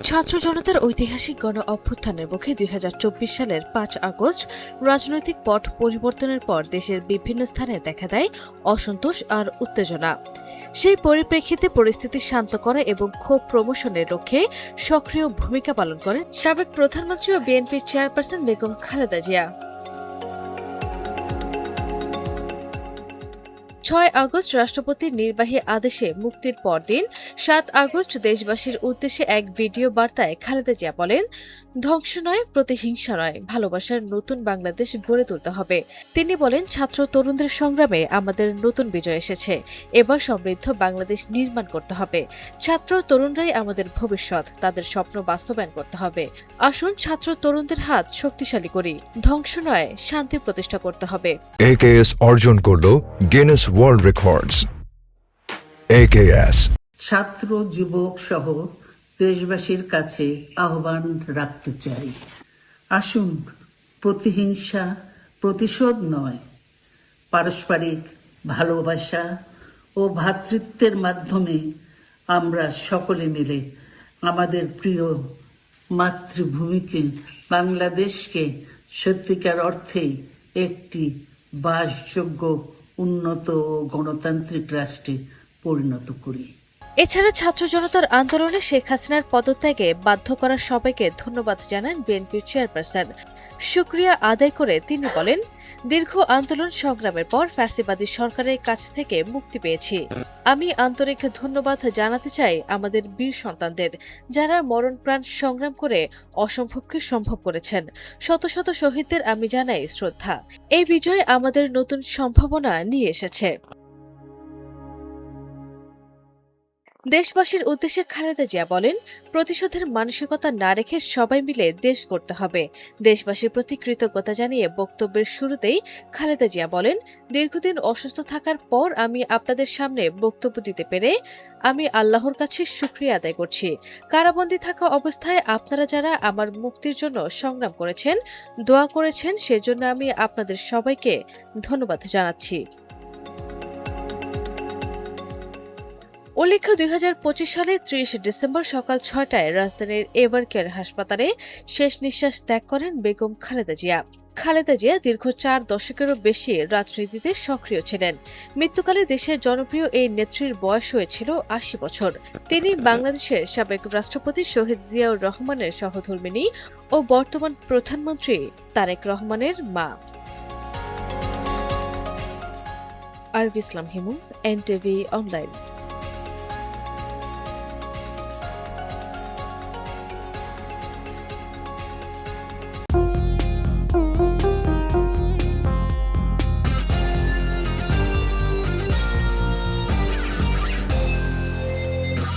ছাত্র জনতার ঐতিহাসিক গণ অভ্যুত্থানের মুখে ২০২৪ সালের ৫ আগস্ট রাজনৈতিক পট পরিবর্তনের পর দেশের বিভিন্ন স্থানে দেখা দেয় অসন্তোষ আর উত্তেজনা। সেই পরিপ্রেক্ষিতে পরিস্থিতি শান্ত করা এবং ক্ষোভ প্রশমনের লক্ষ্যে সক্রিয় ভূমিকা পালন করেন সাবেক প্রধানমন্ত্রী ও বিএনপির চেয়ারপারসন বেগম খালেদা জিয়া। ৬ আগস্ট রাষ্ট্রপতির নির্বাহী আদেশে মুক্তির পরদিন ৭ আগস্ট দেশবাসীর উদ্দেশ্যে এক ভিডিও বার্তায় খালেদা জিয়া বলেন, ধ্বংস নয়, প্রতিহিংসা নয়, ভালোবাসার নতুন বাংলাদেশ গড়ে তুলতে হবে। তিনি বলেন, ছাত্র তরুণদের সংগ্রামে আমাদের নতুন বিজয় এসেছে। এবার সমৃদ্ধ বাংলাদেশ নির্মাণ করতে হবে। ছাত্র তরুণরাই আমাদের ভবিষ্যৎ, তাদের স্বপ্ন বাস্তবায়ন করতে হবে। আসুন ছাত্র তরুণদের হাত শক্তিশালী করি। ধ্বংস নয়, শান্তি প্রতিষ্ঠা করতে হবে। AKS অর্জন করল গিনেস ওয়ার্ল্ড রেকর্ডস। AKS ছাত্র যুবক সহ দেশবাসীর কাছে আহ্বান রাখতে চাই, আসুন প্রতিহিংসা, প্রতিশোধ নয়, পারস্পরিক ভালোবাসা ও ভ্রাতৃত্বের মাধ্যমে আমরা সকলে মিলে আমাদের প্রিয় মাতৃভূমিকে, বাংলাদেশকে সত্যিকার অর্থেই একটি বাসযোগ্য, উন্নত ও গণতান্ত্রিক রাষ্ট্রে পরিণত করি। এছাড়া ছাত্র জনতার আন্দোলনে শেখ হাসিনার পদত্যাগে বাধ্য করা সবাইকে ধন্যবাদ জানান বিএনপির চেয়ারপারসন। শুকরিয়া আদায় করে তিনি বলেন, দীর্ঘ আন্দোলন সংগ্রামের পর ফ্যাসিবাদী সরকারের কাছ থেকে মুক্তি পেয়েছি। আমি আন্তরিক ধন্যবাদ জানাতে চাই আমাদের বীর সন্তানদের, যারা মরণ প্রাণ সংগ্রাম করে অসম্ভবকে সম্ভব করেছেন। শত শত শহীদদের আমি জানাই শ্রদ্ধা। এই বিজয় আমাদের নতুন সম্ভাবনা নিয়ে এসেছে। দেশবাসীর উদ্দেশ্যে খালেদা জিয়া বলেন, প্রতিশোধের মানসিকতা না রেখে সবাই মিলে দেশ গড়তে হবে। দেশবাসীর প্রতি কৃতজ্ঞতা জানিয়ে বক্তব্যের শুরুতেই খালেদা জিয়া বলেন, দীর্ঘদিন অসুস্থ থাকার পর আমি আপনাদের সামনে বক্তব্য দিতে পেরে আমি আল্লাহর কাছে শুকরিয়া আদায় করছি। কারাবন্দী থাকা অবস্থায় আপনারা যারা আমার মুক্তির জন্য সংগ্রাম করেছেন, দোয়া করেছেন, সেজন্য আমি আপনাদের সবাইকে ধন্যবাদ জানাচ্ছি। উল্লেখ্য, ২০২৫ সালে ৩০ ডিসেম্বর সকাল ৬টায় রাজধানীর এভারকেয়ার হাসপাতালে শেষ নিঃশ্বাস ত্যাগ করেন বেগম খালেদা জিয়া। খালেদা জিয়া দীর্ঘ ৪ দশকেরও বেশি রাজনীতিতে সক্রিয় ছিলেন। মৃত্যুকালে দেশের জনপ্রিয় এই নেত্রীর বয়স হয়েছিল ৮০ বছর। তিনি বাংলাদেশের সাবেক রাষ্ট্রপতি শহীদ জিয়াউর রহমানের সহধর্মিণী ও বর্তমান প্রধানমন্ত্রী তারেক রহমানের মা। আরবি ইসলাম হিমু, NTV অনলাইন।